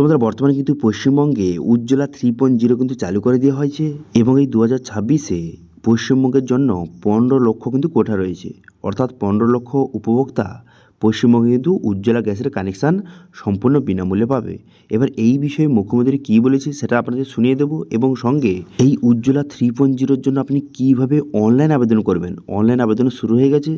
তোমাদের বর্তমানে কিন্তু পশ্চিমবঙ্গে উজ্জ্বলা 3.0 কিন্তু চালু করে দেওয়া হয়েছে এবং এই 2026-এ পশ্চিমবঙ্গের জন্য 15 লক্ষ কিন্তু কোঠা রয়েছে, অর্থাৎ 15 লক্ষ উপভোক্তা পশ্চিমবঙ্গে কিন্তু উজ্জ্বলা গ্যাসের কানেকশান সম্পূর্ণ বিনামূল্যে পাবে। এবার এই বিষয়ে মুখ্যমন্ত্রী কী বলেছে সেটা আপনাদের শুনিয়ে দেবো এবং সঙ্গে এই উজ্জ্বলা 3.0-র জন্য আপনি কীভাবে অনলাইন আবেদন করবেন, অনলাইন আবেদন শুরু হয়ে গেছে,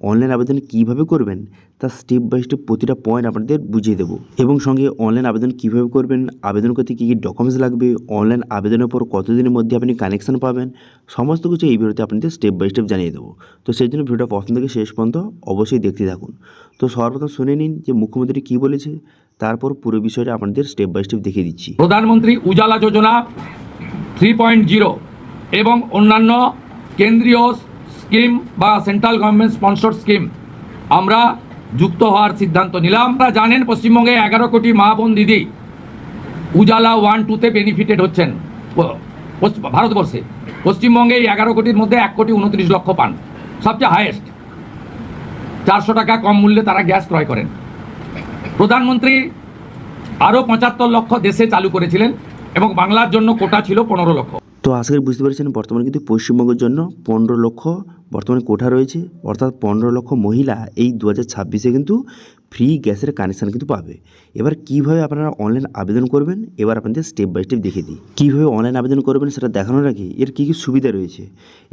অনলাইন আবেদন কীভাবে করবেন তার স্টেপ বাই স্টেপ প্রতিটা পয়েন্ট আপনাদের বুঝিয়ে দেবো এবং সঙ্গে অনলাইন আবেদন কীভাবে করবেন, আবেদন করতে কী কী ডকুমেন্টস লাগবে, অনলাইন আবেদনের পর কতদিনের মধ্যে আপনি কানেকশান পাবেন, সমস্ত কিছু এই ভিডিওতে আপনাদের স্টেপ বাই স্টেপ জানিয়ে দেবো। তো সেই জন্য ভিডিওটা প্রথম থেকে শেষ পর্যন্ত অবশ্যই দেখতে থাকুন। তো সর্বপ্রথম শুনে নিন যে মুখ্যমন্ত্রী কী বলেছে, তারপর পুরো বিষয়টা আপনাদের স্টেপ বাই স্টেপ দেখিয়ে দিচ্ছি। প্রধানমন্ত্রী উজালা যোজনা 3.0 এবং অন্যান্য কেন্দ্রীয় স্কিম বা সেন্ট্রাল গভর্নমেন্ট স্পন্সর স্কিম আমরা যুক্ত হওয়ার সিদ্ধান্ত নিলাম। আপনারা জানেন পশ্চিমবঙ্গে 11 কোটি মা বোন দিদি উজালা 1-2-তে বেনিফিটেড হচ্ছেন ভারতবর্ষে। পশ্চিমবঙ্গে এই 11 কোটির মধ্যে 1,29 লক্ষ পান, সবচেয়ে হাইয়েস্ট। 400 টাকা কম মূল্যে তারা গ্যাস ক্রয় করেন। প্রধানমন্ত্রী আরও 75 লক্ষ দেশে চালু করেছিলেন এবং বাংলার জন্য কোটা ছিল 15 লক্ষ। তো আজকে বুঝতে পেরেছেন বর্তমানে কিন্তু পশ্চিমবঙ্গের জন্য 15 লক্ষ বর্তমানে কোঠা রয়েছে, অর্থাৎ 15 লক্ষ মহিলা এই 2026-এ কিন্তু ফ্রি গ্যাসের কানেকশান কিন্তু পাবে। এবার কীভাবে আপনারা অনলাইন আবেদন করবেন এবার আপনাদের স্টেপ বাই স্টেপ দেখিয়ে দিই। কীভাবে অনলাইন আবেদন করবেন সেটা দেখানোর আগে এর কী কী সুবিধা রয়েছে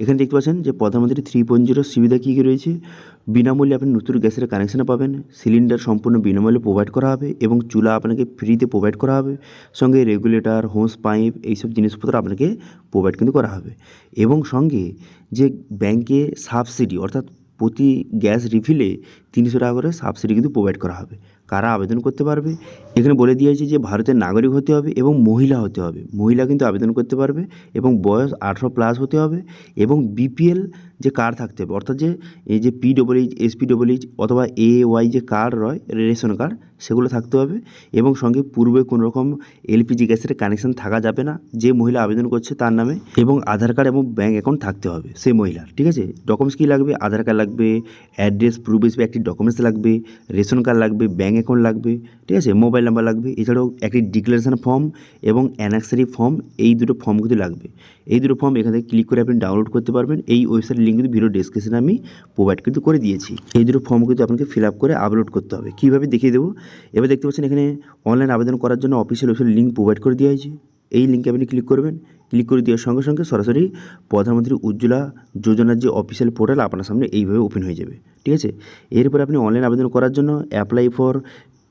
এখানে দেখতে পাচ্ছেন যে প্রধানমন্ত্রী 3.0 সুবিধা কী কী রয়েছে। বিনামূল্যে আপনি নতুন গ্যাসের কানেকশান পাবেন, সিলিন্ডার সম্পূর্ণ বিনামূল্যে প্রোভাইড করা হবে এবং চুলা আপনাকে ফ্রিতে প্রোভাইড করা হবে, সঙ্গে রেগুলেটর, হোস পাইপ এইসব জিনিসপত্র আপনাকে প্রোভাইড কিন্তু করা হবে এবং সঙ্গে যে ব্যাংকে সাবসিডি অর্থাৎ প্রতি গ্যাস রিফিলে 300 টাকা করে সাবসিডি কিন্তু প্রোভাইড করা হবে। কারা আবেদন করতে পারবে এখানে বলে দিয়েছে যে ভারতের নাগরিক হতে হবে এবং মহিলা হতে হবে, মহিলা কিন্তু আবেদন করতে পারবে এবং বয়স 18+ হতে হবে এবং বিপিএল যে কার্ড থাকতে হবে, অর্থাৎ যে এই যে PWH, SPWH অথবা AY যে কার্ড রয় রেশন কার্ড সেগুলো থাকতে হবে এবং সঙ্গে পূর্বে কোনো রকম LPG গ্যাসের কানেকশান থাকা যাবে না যে মহিলা আবেদন করছে তার নামে, এবং আধার কার্ড এবং ব্যাঙ্ক অ্যাকাউন্ট থাকতে হবে সেই মহিলার। ঠিক আছে, ডকুমেন্টস কী লাগবে, আধার কার্ড লাগবে, অ্যাড্রেস প্রুফ হিসেবে একটি ডকুমেন্টস লাগবে, রেশন কার্ড লাগবে, ব্যাঙ্ক অ্যাকাউন্ট লাগবে, ঠিক আছে, মোবাইল নাম্বার লাগবে, এছাড়াও একটি ডিক্লারেশন ফর্ম এবং অ্যানেক্সারি ফর্ম, এই দুটো ফর্ম কিন্তু লাগবে। এই দুটো ফর্ম এখান থেকে ক্লিক করে আপনি ডাউনলোড করতে পারবেন। এই ওয়েবসাইটের লিঙ্ক কিন্তু ভিডিও ডেসক্রিপশনে আমি প্রোভাইড কিন্তু করে দিয়েছি। এই দুটো ফর্ম কিন্তু আপনাকে ফিল আপ করে আপলোড করতে হবে, কীভাবে দেখিয়ে দেবো। এবার দেখতে পাচ্ছেন এখানে অনলাইন আবেদন করার জন্য অফিসিয়াল ওয়েবসাইটের লিঙ্ক প্রোভাইড করে দেওয়া হয়েছে। এই লিঙ্কে আপনি ক্লিক করবেন, ক্লিক করে দেওয়ার সঙ্গে সঙ্গে সরাসরি প্রধানমন্ত্রী উজ্জ্বলা যোজনার যে অফিসিয়াল পোর্টাল আপনার সামনে এইভাবে ওপেন হয়ে যাবে। ঠিক আছে, এরপরে আপনি অনলাইন আবেদন করার জন্য অ্যাপ্লাই ফর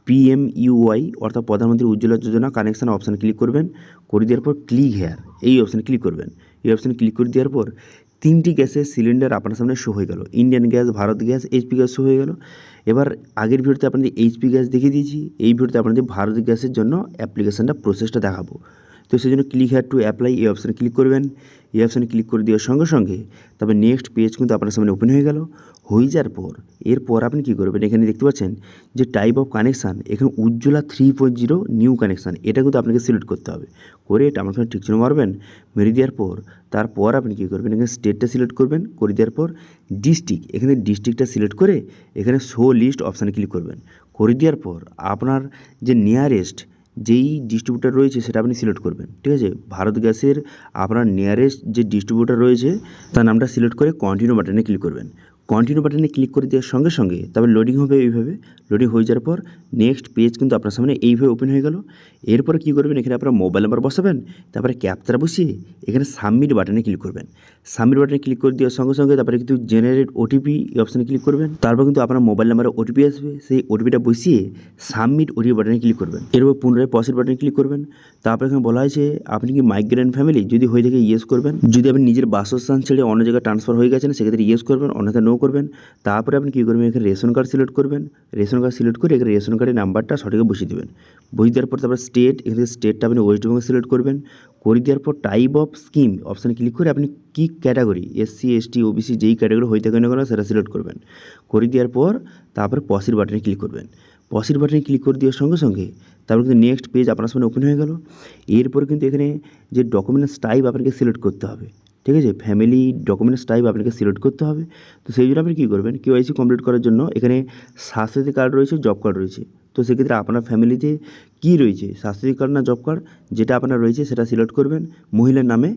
PMUY অর্থাৎ প্রধানমন্ত্রী উজ্জ্বলা যোজনা কানেকশান অপশান ক্লিক করবেন, করে দেওয়ার পর ক্লিক হেয়ার এই অপশানে ক্লিক করবেন। এই অপশানে ক্লিক করে দেওয়ার পর 3টি গ্যাসের সিলিন্ডার আপনার সামনে শো হয়ে গেল, Indian gas, Bharat gas, HP gas show হয়ে গেল। এবার আগের ভিডিওতে আপনাদের HP গ্যাস দেখিয়ে দিয়েছি, এই ভিডিওতে আপনাদের ভারত গ্যাসের জন্য অ্যাপ্লিকেশানটা প্রসেসটা দেখাবো। তো সেই জন্য ক্লিক হেয়ার টু অ্যাপ্লাই এই অপশানে ক্লিক করবেন। এই অপশানে ক্লিক করে দেওয়ার সঙ্গে সঙ্গে তারপর নেক্সট পেজ কিন্তু আপনার সামনে ওপেন হয়ে গেল। হয়ে যাওয়ার পর এরপর আপনি কী করবেন, এখানে দেখতে পাচ্ছেন যে টাইপ অফ কানেকশান, এখানে উজ্জ্বলা 3.0 নিউ কানেকশান, এটা কিন্তু আপনাকে সিলেক্ট করতে হবে। করে এটা আমার সঙ্গে ঠিক চিহ্ন মারবেন, মেরে দেওয়ার পর তারপর আপনি কী করবেন, এখানে স্টেটটা সিলেক্ট করবেন, করে দেওয়ার পর ডিস্ট্রিক্ট, এখানে ডিস্ট্রিক্টটা সিলেক্ট করে এখানে শো লিস্ট অপশানে ক্লিক করবেন। করে দেওয়ার পর আপনার যে নিয়ারেস্ট যেই ডিস্ট্রিবিউটার রয়েছে সেটা আপনি সিলেক্ট করবেন। ঠিক আছে, ভারত গ্যাসের আপনার নিয়ারেস্ট যে ডিস্ট্রিবিউটার রয়েছে তার নামটা সিলেক্ট করে কন্টিনিউ বাটনে ক্লিক করবেন। কন্টিনিউ বাটনে ক্লিক করে দেওয়ার সঙ্গে সঙ্গে তারপর লোডিং হবে, এইভাবে লোডিং হয়ে যাওয়ার পর নেক্সট পেজ কিন্তু আপনার সামনে এইভাবে ওপেন হয়ে গেল। এরপরে কী করবেন, এখানে আপনার মোবাইল নাম্বার বসাবেন, তারপরে ক্যাপচা বসিয়ে এখানে সাবমিট বাটনে ক্লিক করবেন। সাবমিট বাটনে ক্লিক করে দেওয়ার সঙ্গে সঙ্গে তারপরে কিন্তু জেনারেট OTP এই অপশানে ক্লিক করবেন। তারপর কিন্তু আপনার মোবাইল নাম্বারে OTP আসবে, সেই OTPটা বসিয়ে সাবমিট OTP বাটনে ক্লিক করবেন। এরপর পুনরায় প্রসিড বাটনে ক্লিক করবেন। তারপর এখানে বলা হয়েছে আপনি কি মাইগ্রেন্ট ফ্যামিলি, যদি হয়ে থাকে ইয়েস করবেন, যদি আপনি নিজের বাসস্থান ছেড়ে অন্য জায়গায় ট্রান্সফার হয়ে গেছেন সেক্ষেত্রে ইয়েস করবেন, অন্যথা নো করবেন। তারপরে আপনি কী করবেন, এখানে রেশন কার্ড সিলেক্ট করবেন। রেশন কার্ড সিলেক্ট করে এখানে রেশন কার্ডের নাম্বারটা সঠিক বসিয়ে দেবেন। বসিয়ে দেওয়ার পর তারপর স্টেট, এখানে স্টেটটা আপনি ওয়েস্ট বেঙ্গল সিলেক্ট করবেন। করে দেওয়ার পর টাইপ অফ স্কিম অপশানে ক্লিক করে আপনি কী ক্যাটাগরি SC ST OBC যেই ক্যাটাগরি হয়ে থাকে না কেন সেটা সিলেক্ট করবেন। করে দেওয়ার পর তারপরে প্রসিড বাটনে ক্লিক করবেন। প্রসিড বাটনে ক্লিক করে দেওয়ার সঙ্গে সঙ্গে তারপর কিন্তু নেক্সট পেজ আপনার সামনে ওপেন হয়ে গেল। এরপর কিন্তু এখানে যে ডকুমেন্টস টাইপ আপনাকে সিলেক্ট করতে হবে। ঠিক আছে, ফ্যামিলি ডকুমেন্টস টাইপ আপনাকে সিলেক্ট করতে হবে। তো সেই জন্য আপনি কী করবেন, কেওয়াইসি কমপ্লিট করার জন্য এখানে স্বাস্থ্যসাথী কার্ড রয়েছে, জব কার্ড রয়েছে। তো সেক্ষেত্রে আপনার ফ্যামিলিতে কী রয়েছে, স্বাস্থ্যসাথী কার্ড না জব কার্ড, যেটা আপনার রয়েছে সেটা সিলেক্ট করবেন মহিলার নামে।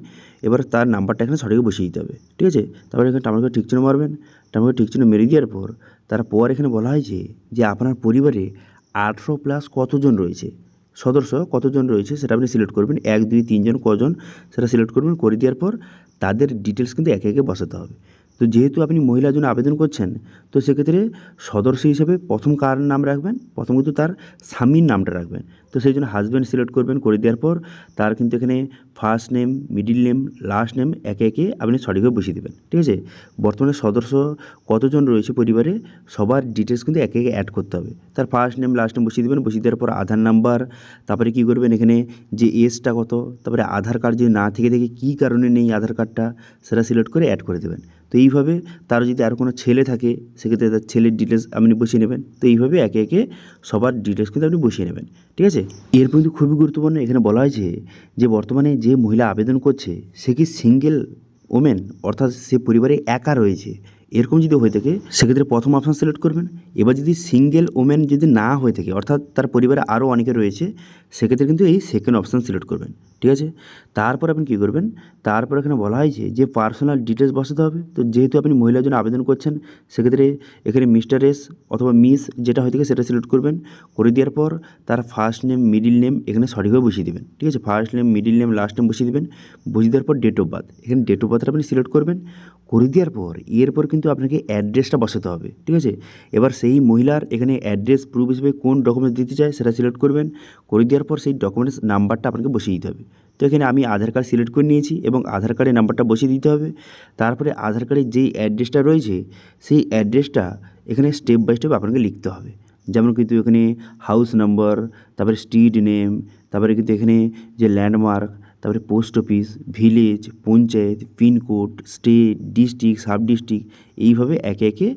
এবার তার নাম্বারটা এখানে সঠিক বসিয়ে দিতে হবে, ঠিক আছে। তারপরে এখানে টামাকে ঠিক চিহ্ন মারবেন, টামাকে ঠিক চিহ্ন মেরে দেওয়ার পর তারপর এখানে বলা হয়েছে যে আপনার পরিবারে 18+ কতজন রয়েছে, সদস্য কতজন রয়েছে সেটা আপনি সিলেক্ট করবেন, 1 2 3 জন কজন সেটা সিলেক্ট করবেন। করে দেওয়ার পর তাদের ডিটেলস কিন্তু একে একে বসাতে হবে। তো যেহেতু আপনি মহিলার জন্য আবেদন করছেন, তো সেক্ষেত্রে সদস্য হিসেবে প্রথম কার নাম রাখবেন, প্রথম কিন্তু তার স্বামীর নামটা রাখবেন। তো সেই জন্য হাজব্যান্ড সিলেক্ট করবেন। করে দেওয়ার পর তার কিন্তু এখানে first name, middle name, last name একে একে আপনি সঠিকভাবে বসিয়ে দেবেন, ঠিক আছে। বর্তমানে সদস্য কতজন রয়েছে পরিবারে সবার ডিটেলস কিন্তু একে একে অ্যাড করতে হবে। তার ফার্স্ট নেম, লাস্ট নেম বসিয়ে দেবেন। বসিয়ে দেওয়ার পর আধার নাম্বার, তারপরে কী করবেন এখানে যে এজটা কত, তারপরে আধার কার্ড যদি না থেকে কী কারণে নেই আধার কার্ডটা সেটা সিলেক্ট করে অ্যাড করে দেবেন। তো এইভাবে তার যদি আর কোনো ছেলে থাকে সেক্ষেত্রে তার ছেলের ডিটেলস আপনি বসিয়ে নেবেন। তো এইভাবে একে একে সবার ডিটেলস কিন্তু আপনি বসিয়ে নেবেন, ঠিক আছে। এরপর কিন্তু খুবই গুরুত্বপূর্ণ, এখানে বলা হয়েছে যে বর্তমানে যে মহিলা আবেদন করছে সে কি সিঙ্গেল ওমেন, অর্থাৎ সে পরিবারে একা রয়েছে, এরকম যদি হয়ে থাকে সেক্ষেত্রে প্রথম অপশান সিলেক্ট করবেন। এবার যদি সিঙ্গেল ওমেন যদি না হয়ে থাকে, অর্থাৎ তার পরিবারে আরও অনেকে রয়েছে, সেক্ষেত্রে কিন্তু এই সেকেন্ড অপশান সিলেক্ট করবেন, ঠিক আছে। তারপর আপনি কী করবেন, তারপর এখানে বলা হয়েছে যে পার্সোনাল ডিটেলস বসাতে হবে। তো যেহেতু আপনি মহিলার জন্য আবেদন করছেন, সেক্ষেত্রে এখানে মিস্টার এস অথবা মিস যেটা হয়ে থাকে সেটা সিলেক্ট করবেন। করে দেওয়ার পর তার ফার্স্ট নেম, মিডিল নেম এখানে সঠিকভাবে বসিয়ে দেবেন, ঠিক আছে। First name, middle name, last name বসিয়ে দেবেন। বসিয়ে দেওয়ার পর ডেট অফ বার্থ, এখানে ডেট অফ বার্থটা আপনি সিলেক্ট করবেন। করে দেওয়ার পর এরপর কিন্তু আপনাকে অ্যাড্রেসটা বসাতে হবে, ঠিক আছে। এবার সেই মহিলার এখানে অ্যাড্রেস প্রুফ হিসেবে কোন ডকুমেন্টস দিতে চায় সেটা সিলেক্ট করবেন। করে দেওয়ার পর সেই ডকুমেন্টস নাম্বারটা আপনাকে বসিয়ে দিতে হবে। তো এখানে আমি আধার কার্ড সিলেক্ট করে নিয়েছি এবং আধার কার্ডের নাম্বারটা বসিয়ে দিতে হবে। তারপরে আধার কার্ডের যেই অ্যাড্রেসটা রয়েছে সেই অ্যাড্রেসটা এখানে স্টেপ বাই স্টেপ আপনাকে লিখতে হবে। যেমন কিন্তু এখানে হাউস নাম্বার, তারপরে স্ট্রিট নেম, তারপরে কিন্তু এখানে যে ল্যান্ডমার্ক, তারপরে post office, village, panchayat, pincode, state, district, sub district, এইভাবে একে একে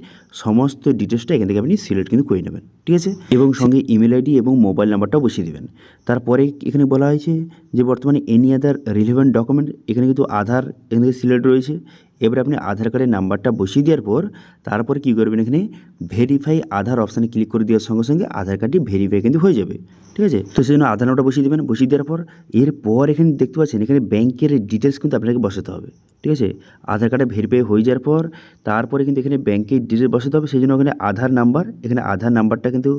সমস্ত ডিটেলসটা এখান থেকে আপনি সিলেক্ট কিন্তু করে নেবেন, ঠিক আছে। এবং সঙ্গে ইমেল আইডি এবং মোবাইল নাম্বারটাও বসিয়ে দেবেন। তারপরে এখানে বলা হয়েছে যে বর্তমানে এনি আদার রিলেভেন্ট ডকুমেন্ট, এখানে কিন্তু আধার এখান থেকে সিলেক্ট রয়েছে। এবারে আপনি আধার কার্ডের নাম্বারটা বসিয়ে দেওয়ার পর তারপরে কী করবেন, এখানে ভেরিফাই আধার অপশানে ক্লিক করে দেওয়ার সঙ্গে সঙ্গে আধার কার্ডটি ভেরিফাই কিন্তু হয়ে যাবে, ঠিক আছে। তো সেই জন্য আধার নাম্বারটা বসিয়ে দেবেন। বসিয়ে দেওয়ার পর এরপর এখানে দেখতে পাচ্ছেন এখানে ব্যাংকের ডিটেলস কিন্তু আপনাকে বসাতে হবে, ঠিক আছে। আধার কার্ডে ভেরিফাই হয়ে যাওয়ার পর তারপরে কিন্তু এখানে ব্যাংকের ডিটেলস বসাতে হবে। সেই জন্য এখানে আধার নাম্বার, এখানে আধার নাম্বারটা কিন্তু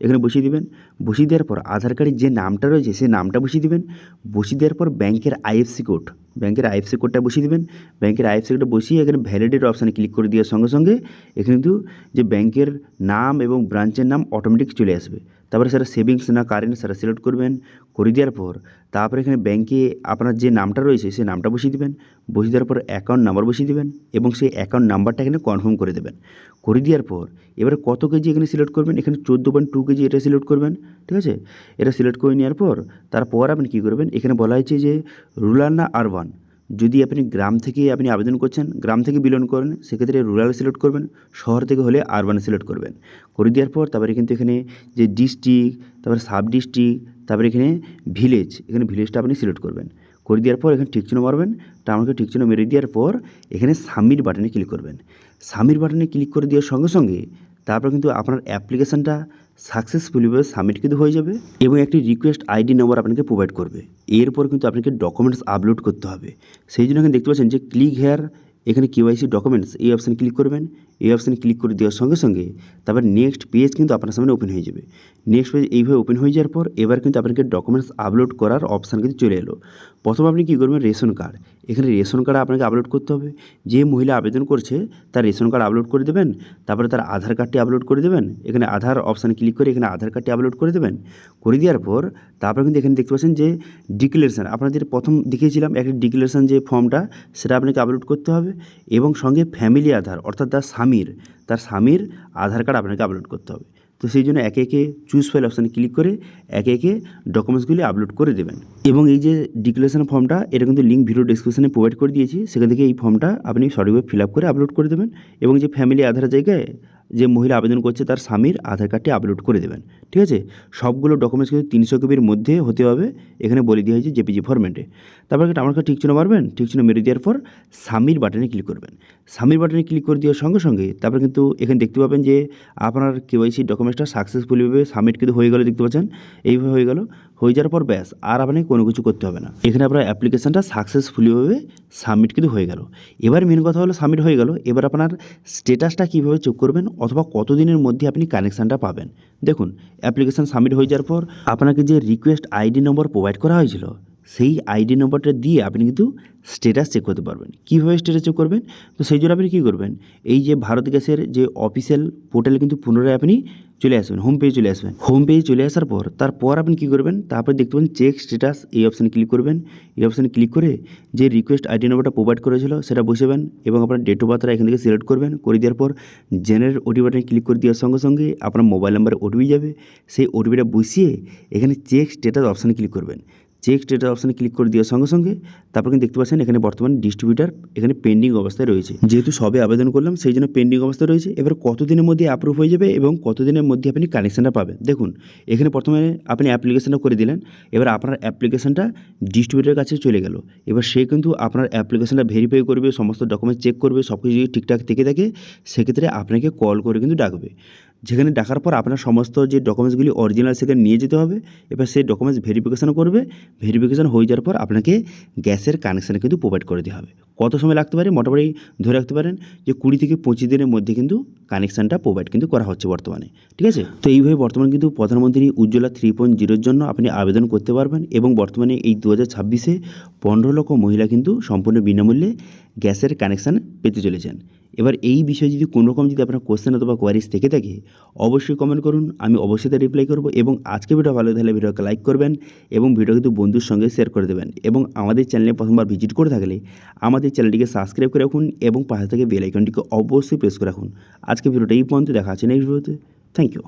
এখানে বসিয়ে দেবেন। বসিয়ে দেওয়ার পর আধার কার্ডের যে নামটা রয়েছে সেই নামটা বসিয়ে দেবেন। বসিয়ে দেওয়ার পর ব্যাংকের আইএফসি কোড, ব্যাংকের আইএফসি কোডটা বসিয়ে দেবেন। ব্যাংকের আইএফসি কোডটা বসিয়ে এখানে ভ্যালিডেট অপশানে ক্লিক করে দেওয়ার সঙ্গে সঙ্গে এখানে কিন্তু যে ব্যাংকের নাম এবং ব্রাঞ্চের নাম অটোমেটিক চলে আসবে। তারপরে সেটা সেভিংস না কারেন্ট সেটা সিলেক্ট করবেন। করে দেওয়ার পর তারপরে এখানে ব্যাংকে আপনার যে নামটা রয়েছে সেই নামটা বসিয়ে দেবেন। বসিয়ে দেওয়ার পর অ্যাকাউন্ট নাম্বার বসিয়ে দেবেন এবং সেই অ্যাকাউন্ট নাম্বারটা এখানে কনফার্ম করে দেবেন। করে দেওয়ার পর এবারে কত কেজি এখানে সিলেক্ট করবেন, এখানে 14.2 কেজি এটা সিলেক্ট করবেন, ঠিক আছে। এটা সিলেক্ট করে নেওয়ার পর তারপর আপনি কী করবেন, এখানে বলা হয়েছে যে রুরাল না আরবান, যদি আপনি গ্রাম থেকে আপনি আবেদন করছেন, গ্রাম থেকে বিলং করেন, সেক্ষেত্রে রুরাল সিলেক্ট করবেন। শহর থেকে হলে আরবান সিলেক্ট করবেন। করে দেওয়ার পর তারপরে কিন্তু এখানে যে ডিস্ট্রিক্ট, তারপরে সাব ডিস্ট্রিক্ট, তারপরে এখানে ভিলেজ, এখানে ভিলেজটা আপনি সিলেক্ট করবেন। করে দেওয়ার পর এখানে ঠিক চিহ্ন মারবেন। তা আমাকে ঠিক চিহ্ন মেরে দেওয়ার পর এখানে সাবমিট বাটনে ক্লিক করবেন। সাবমিট বাটনে ক্লিক করে দেওয়ার সঙ্গে সঙ্গে তারপর কিন্তু আপনার অ্যাপ্লিকেশানটা সাকসেসফুলিভাবে সাবমিট কিন্তু হয়ে যাবে এবং একটি রিকোয়েস্ট আইডি নম্বর আপনাকে প্রোভাইড করবে। এরপর কিন্তু আপনাকে ডকুমেন্টস আপলোড করতে হবে। সেই জন্য এখানে দেখতে পাচ্ছেন যে ক্লিক হেয়ার, এখানে কেওয়াইসি ডকুমেন্টস এই অপশানে ক্লিক করবেন। এই অপশানে ক্লিক করে দেওয়ার সঙ্গে সঙ্গে তারপর নেক্সট পেজ কিন্তু আপনার সামনে ওপেন হয়ে যাবে। নেক্সট পেজ এইভাবে ওপেন হয়ে যাওয়ার পর এবার কিন্তু আপনাকে ডকুমেন্টস আপলোড করার অপশান কিন্তু চলে এলো। প্রথম আপনি কী করবেন, রেশন কার্ড, এখানে রেশন কার্ড আপনাকে আপলোড করতে হবে। যে মহিলা আবেদন করছে তার রেশন কার্ড আপলোড করে দেবেন। তারপরে তার আধার কার্ডটি আপলোড করে দেবেন। এখানে আধার অপশানে ক্লিক করে এখানে আধার কার্ডটি আপলোড করে দেবেন। করে দেওয়ার পর তারপর কিন্তু এখানে দেখতে পাচ্ছেন যে ডিক্লারেশান, আপনাদের প্রথম দেখিয়েছিলাম একটা ডিক্লারেশান যে ফর্মটা, সেটা আপনাকে আপলোড করতে হবে এবং সঙ্গে ফ্যামিলি আধার অর্থাৎ তার স্বামীর আধার কার্ড আপনাকে আপলোড করতে হবে। তো সেই জন্য একে একে চুজ ফাইল অপশানে ক্লিক করে একে একে ডকুমেন্টসগুলি আপলোড করে দেবেন। এবং এই যে ডিক্লারেশন ফর্মটা, এটা কিন্তু লিঙ্ক ভিডিও ডিসক্রিপশনে প্রোভাইড করে দিয়েছি, সেখান থেকে এই ফর্মটা আপনি সঠিকভাবে ফিল আপ করে আপলোড করে দেবেন। এবং যে ফ্যামিলি আধার জায়গায় যে মহিলা আবেদন করছে তার স্বামীর আধার কার্ডটি আপলোড করে দেবেন। ঠিক আছে, সবগুলো ডকুমেন্টস কিন্তু 300 কেবির মধ্যে হতে হবে, এখানে বলে দেওয়া হয়েছে জেপিজি ফরম্যাটে। তারপর একটা আমার কাছে ঠিক চিহ্ন মারবেন, ঠিক চিহ্ন মেরে দেওয়ার পর সাবমিট বাটনে ক্লিক করবেন। সাবমিট বাটনে ক্লিক করে দেওয়ার সঙ্গে সঙ্গে তারপর কিন্তু এখানে দেখতে পাবেন যে আপনার কেওয়াইসি ডকুমেন্টসটা সাকসেসফুলিভাবে সাবমিট কিন্তু হয়ে গেল, দেখতে পাচ্ছেন এইভাবে হয়ে গেল। হয়ে যাওয়ার পর ব্যাস আর আপনাকে কোনো কিছু করতে হবে না, এখানে আপনার অ্যাপ্লিকেশানটা সাকসেসফুলিভাবে সাবমিট কিন্তু হয়ে গেল। এবার মেন কথা হলো সাবমিট হয়ে গেল, এবার আপনার স্ট্যাটাসটা কীভাবে চেক করবেন অথবা কতদিনের মধ্যে আপনি কানেকশানটা পাবেন। দেখুন, অ্যাপ্লিকেশান সাবমিট হয়ে যাওয়ার পর আপনাকে যে রিকোয়েস্ট আইডি নম্বর প্রোভাইড করা হয়েছিল সেই আইডি নম্বরটা দিয়ে আপনি কিন্তু স্ট্যাটাস চেক করতে পারবেন। কীভাবে স্ট্যাটাস চেক করবেন, তো সেই জন্য আপনি কী করবেন, এই যে ভারত গ্যাসের যে অফিসিয়াল পোর্টালে কিন্তু পুনরায় আপনি চলে আসবেন, হোম পেজে চলে আসবেন। হোম পেজে চলে আসার পর তারপর আপনি কী করবেন, তারপর দেখতে পাবেন চেক স্ট্যাটাস, এই অপশানে ক্লিক করবেন। এই অপশানে ক্লিক করে যে রিকোয়েস্ট আইডি নম্বরটা প্রোভাইড করেছিল সেটা বসাবেন এবং আপনার ডেট অফ বার্থটা এখান থেকে সিলেক্ট করবেন। করে দেওয়ার পর জেনারেট ওটিপি বাটনে ক্লিক করে দেওয়ার সঙ্গে সঙ্গে আপনার মোবাইল নাম্বারে ওটিপি যাবে, সেই ওটিপিটা বসিয়ে এখানে চেক স্ট্যাটাস অপশানে ক্লিক করবেন। চেক স্ট্যাটাস অপশানে ক্লিক করে দেওয়ার সঙ্গে সঙ্গে তারপর কিন্তু দেখতে পাচ্ছেন এখানে বর্তমানে ডিস্ট্রিবিউটার এখানে পেন্ডিং অবস্থায় রয়েছে। যেহেতু সবে আবেদন করলাম সেই জন্য পেন্ডিং অবস্থায় রয়েছে। এবার কতদিনের মধ্যে অ্যাপ্রুভ হয়ে যাবে এবং কতদিনের মধ্যে আপনি কানেকশানটা পাবেন, দেখুন এখানে প্রথমে আপনি অ্যাপ্লিকেশানটা করে দিলেন, এবার আপনার অ্যাপ্লিকেশানটা ডিস্ট্রিবিউটারের কাছে চলে গেল। এবার সে কিন্তু আপনার অ্যাপ্লিকেশানটা ভেরিফাই করবে, সমস্ত ডকুমেন্টস চেক করবে, সব কিছু যদি ঠিকঠাক থেকে থাকে সেক্ষেত্রে আপনাকে কল করে কিন্তু ডাকবে। যেখানে ডাকার পর আপনার সমস্ত যে ডকুমেন্টসগুলি অরিজিনাল সেখানে নিয়ে যেতে হবে। এবার সেই ডকুমেন্টস ভেরিফিকেশান করবে, ভেরিফিকেশান হয়ে যাওয়ার পর আপনাকে গ্যাসের কানেকশান কিন্তু প্রোভাইড করে দেওয়া হবে। কত সময় লাগতে পারে, মোটামুটি ধরে রাখতে পারেন যে 20 থেকে 25 দিনের মধ্যে কিন্তু কানেকশানটা প্রোভাইড কিন্তু করা হচ্ছে বর্তমানে। ঠিক আছে, তো এইভাবে বর্তমানে কিন্তু প্রধানমন্ত্রী উজ্জ্বলা 3.0-র জন্য আপনি আবেদন করতে পারবেন এবং বর্তমানে এই 2026-এ 15 লক্ষ মহিলা কিন্তু সম্পূর্ণ বিনামূল্যে গ্যাসের কানেকশান পেতে চলেছেন। এবার এই বিষয়ে যদি কোনো রকম যদি আপনার কোশ্চেন অথবা কোয়ারিজ থেকে থাকে অবশ্যই কমেন্ট করুন, আমি অবশ্যই তার রিপ্লাই করব। এবং আজকে ভিডিও ভালো থাকলে ভিডিওকে লাইক করবেন এবং ভিডিও কিন্তু বন্ধুর সঙ্গে শেয়ার করে দেবেন। এবং আমাদের চ্যানেলে প্রথমবার ভিজিট করে থাকলে আমাদের চ্যানেলটিকে সাবস্ক্রাইব করে রাখুন এবং পাশে থেকে বেল আইকনটিকে অবশ্যই প্রেস করে রাখুন। আজকে ভিডিওটা এই পর্যন্ত, দেখা আছে নেক্সট ভিডিওতে। Thank you.